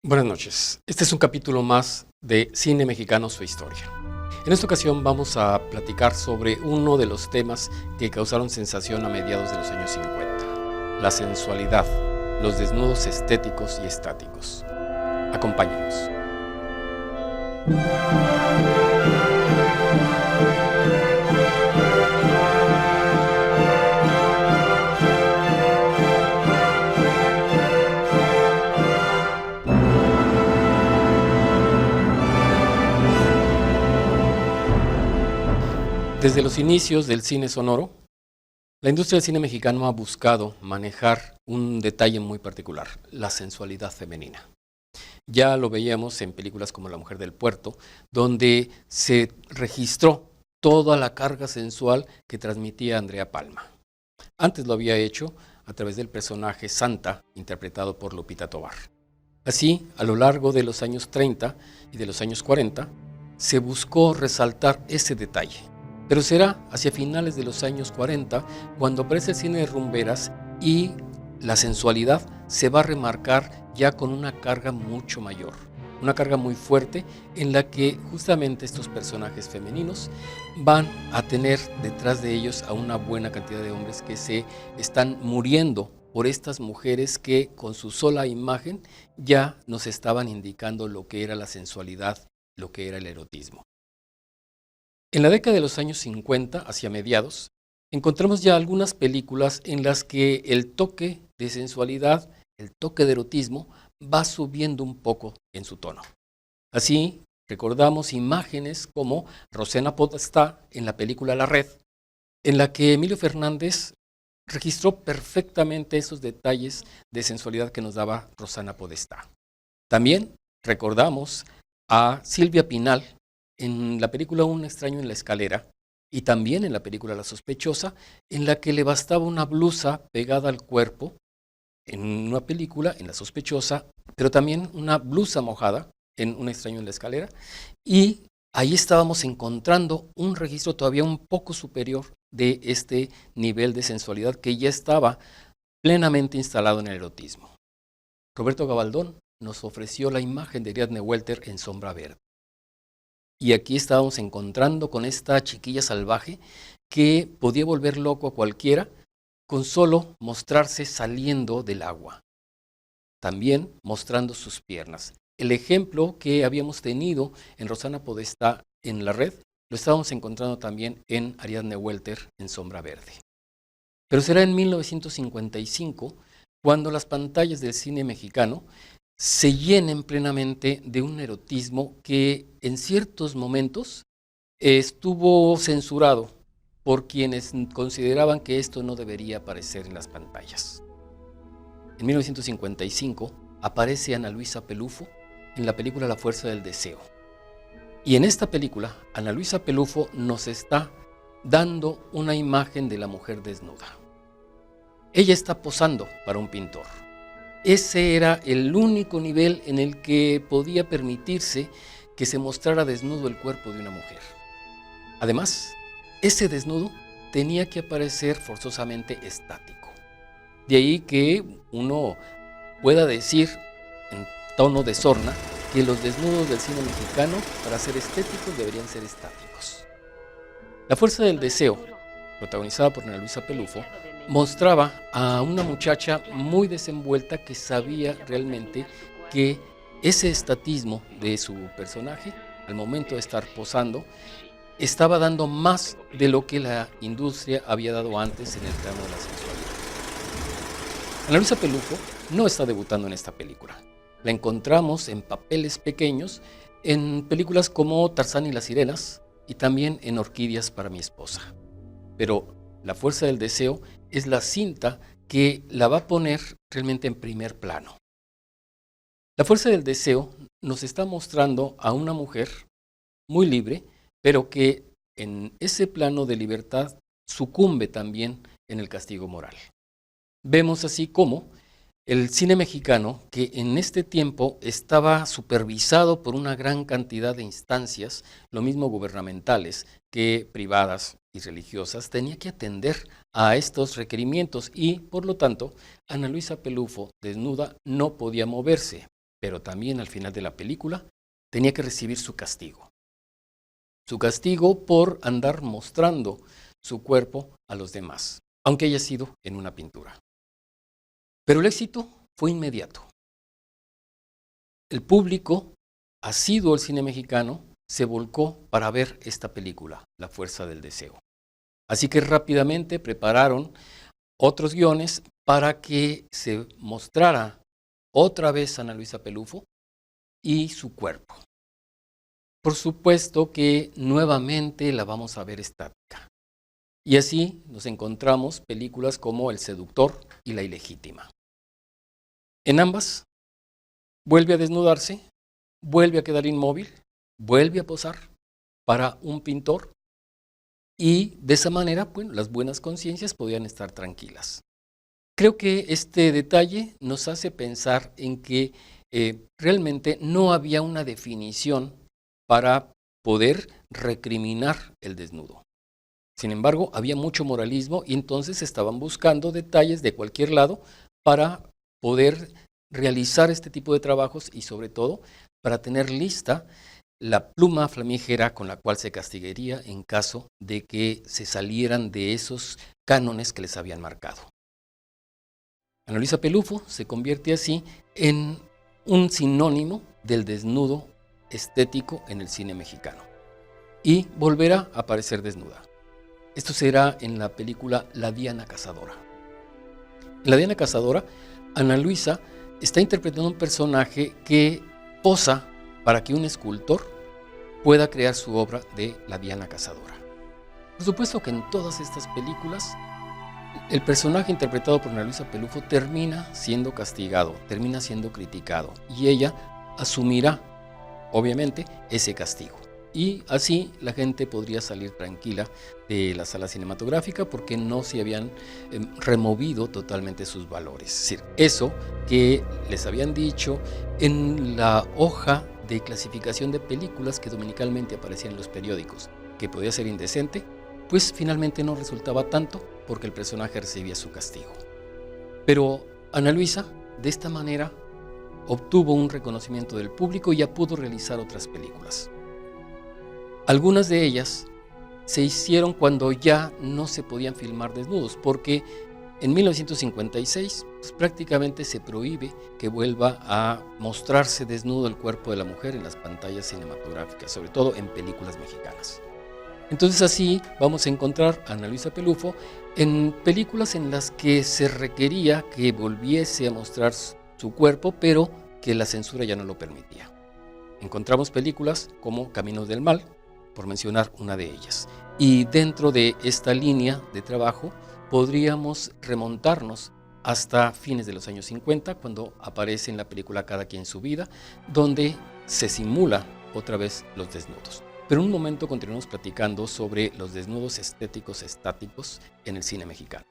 Buenas noches. Este es un capítulo más de Cine Mexicano, su historia. En esta ocasión vamos a platicar sobre uno de los temas que causaron sensación a mediados de los años 50, la sensualidad, los desnudos estéticos y estáticos. Acompáñenos. Desde los inicios del cine sonoro, la industria del cine mexicano ha buscado manejar un detalle muy particular, la sensualidad femenina. Ya lo veíamos en películas como La Mujer del Puerto, donde se registró toda la carga sensual que transmitía Andrea Palma. Antes lo había hecho a través del personaje Santa, interpretado por Lupita Tovar. Así, a lo largo de los años 30 y de los años 40, se buscó resaltar ese detalle. Pero será hacia finales de los años 40 cuando aparece el cine de rumberas y la sensualidad se va a remarcar ya con una carga mucho mayor, una carga muy fuerte en la que justamente estos personajes femeninos van a tener detrás de ellos a una buena cantidad de hombres que se están muriendo por estas mujeres que con su sola imagen ya nos estaban indicando lo que era la sensualidad, lo que era el erotismo. En la década de los años 50, hacia mediados, encontramos ya algunas películas en las que el toque de sensualidad, el toque de erotismo, va subiendo un poco en su tono. Así, recordamos imágenes como Rosana Podestá en la película La Red, en la que Emilio Fernández registró perfectamente esos detalles de sensualidad que nos daba Rosana Podestá. También recordamos a Silvia Pinal en la película Un extraño en la escalera y también en la película La sospechosa, en la que le bastaba una blusa pegada al cuerpo, en una película, en La sospechosa, pero también una blusa mojada en Un extraño en la escalera, y ahí estábamos encontrando un registro todavía un poco superior de este nivel de sensualidad que ya estaba plenamente instalado en el erotismo. Roberto Gabaldón nos ofreció la imagen de Ariadne Welter en Sombra Verde. Y aquí estábamos encontrando con esta chiquilla salvaje que podía volver loco a cualquiera con solo mostrarse saliendo del agua. También mostrando sus piernas. El ejemplo que habíamos tenido en Rosana Podestá en La Red, lo estábamos encontrando también en Ariadne Welter en Sombra Verde. Pero será en 1955 cuando las pantallas del cine mexicano se llenen plenamente de un erotismo que en ciertos momentos estuvo censurado por quienes consideraban que esto no debería aparecer en las pantallas. En 1955 aparece Ana Luisa Pelufo en la película La fuerza del deseo. Y en esta película, Ana Luisa Pelufo nos está dando una imagen de la mujer desnuda. Ella está posando para un pintor. Ese era el único nivel en el que podía permitirse que se mostrara desnudo el cuerpo de una mujer. Además, ese desnudo tenía que aparecer forzosamente estático. De ahí que uno pueda decir, en tono de sorna, que los desnudos del cine mexicano, para ser estéticos, deberían ser estáticos. La fuerza del deseo, protagonizada por Ana Luisa Pelufo, mostraba a una muchacha muy desenvuelta que sabía realmente que ese estatismo de su personaje, al momento de estar posando, estaba dando más de lo que la industria había dado antes en el plano de la sensualidad. Ana Luisa Pelufo no está debutando en esta película. La encontramos en papeles pequeños en películas como Tarzán y las sirenas y también en Orquídeas para mi esposa. Pero La fuerza del deseo es la cinta que la va a poner realmente en primer plano. La fuerza del deseo nos está mostrando a una mujer muy libre, pero que en ese plano de libertad sucumbe también en el castigo moral. Vemos así como el cine mexicano, que en este tiempo estaba supervisado por una gran cantidad de instancias, lo mismo gubernamentales que privadas y religiosas, tenía que atender a estos requerimientos y, por lo tanto, Ana Luisa Pelufo, desnuda, no podía moverse. pero también al final de la película tenía que recibir su castigo. Su castigo por andar mostrando su cuerpo a los demás, aunque haya sido en una pintura. Pero el éxito fue inmediato. El público, asiduo al cine mexicano, se volcó para ver esta película, La Fuerza del Deseo. Así que rápidamente prepararon otros guiones para que se mostrara otra vez a Ana Luisa Pelufo y su cuerpo. Por supuesto que nuevamente la vamos a ver estática. Y así nos encontramos películas como El Seductor y La Ilegítima. En ambas, vuelve a desnudarse, vuelve a quedar inmóvil, vuelve a posar para un pintor y de esa manera, bueno, las buenas conciencias podían estar tranquilas. Creo que este detalle nos hace pensar en que realmente no había una definición para poder recriminar el desnudo. Sin embargo, había mucho moralismo y entonces estaban buscando detalles de cualquier lado para poder realizar este tipo de trabajos y sobre todo para tener lista la pluma flamígera con la cual se castigaría en caso de que se salieran de esos cánones que les habían marcado. Ana Luisa Pelufo se convierte así en un sinónimo del desnudo estético en el cine mexicano y volverá a aparecer desnuda. Esto será en la película La Diana Cazadora. En La Diana Cazadora, Ana Luisa está interpretando un personaje que posa para que un escultor pueda crear su obra de La Diana Cazadora. Por supuesto que en todas estas películas el personaje interpretado por Ana Luisa Pelufo termina siendo castigado, termina siendo criticado y ella asumirá, obviamente, ese castigo. Y así la gente podría salir tranquila de la sala cinematográfica porque no se habían removido totalmente sus valores. Es decir, eso que les habían dicho en la hoja de clasificación de películas que dominicalmente aparecían en los periódicos, que podía ser indecente, pues finalmente no resultaba tanto porque el personaje recibía su castigo. Pero Ana Luisa, de esta manera, obtuvo un reconocimiento del público y ya pudo realizar otras películas. Algunas de ellas se hicieron cuando ya no se podían filmar desnudos, porque en 1956 pues, prácticamente se prohíbe que vuelva a mostrarse desnudo el cuerpo de la mujer en las pantallas cinematográficas, sobre todo en películas mexicanas. Entonces así vamos a encontrar a Ana Luisa Pelufo en películas en las que se requería que volviese a mostrar su cuerpo, pero que la censura ya no lo permitía. Encontramos películas como Caminos del Mal, por mencionar una de ellas. Y dentro de esta línea de trabajo podríamos remontarnos hasta fines de los años 50, cuando aparece en la película Cada quien su vida, donde se simula otra vez los desnudos. Pero en un momento continuamos platicando sobre los desnudos estéticos estáticos en el cine mexicano.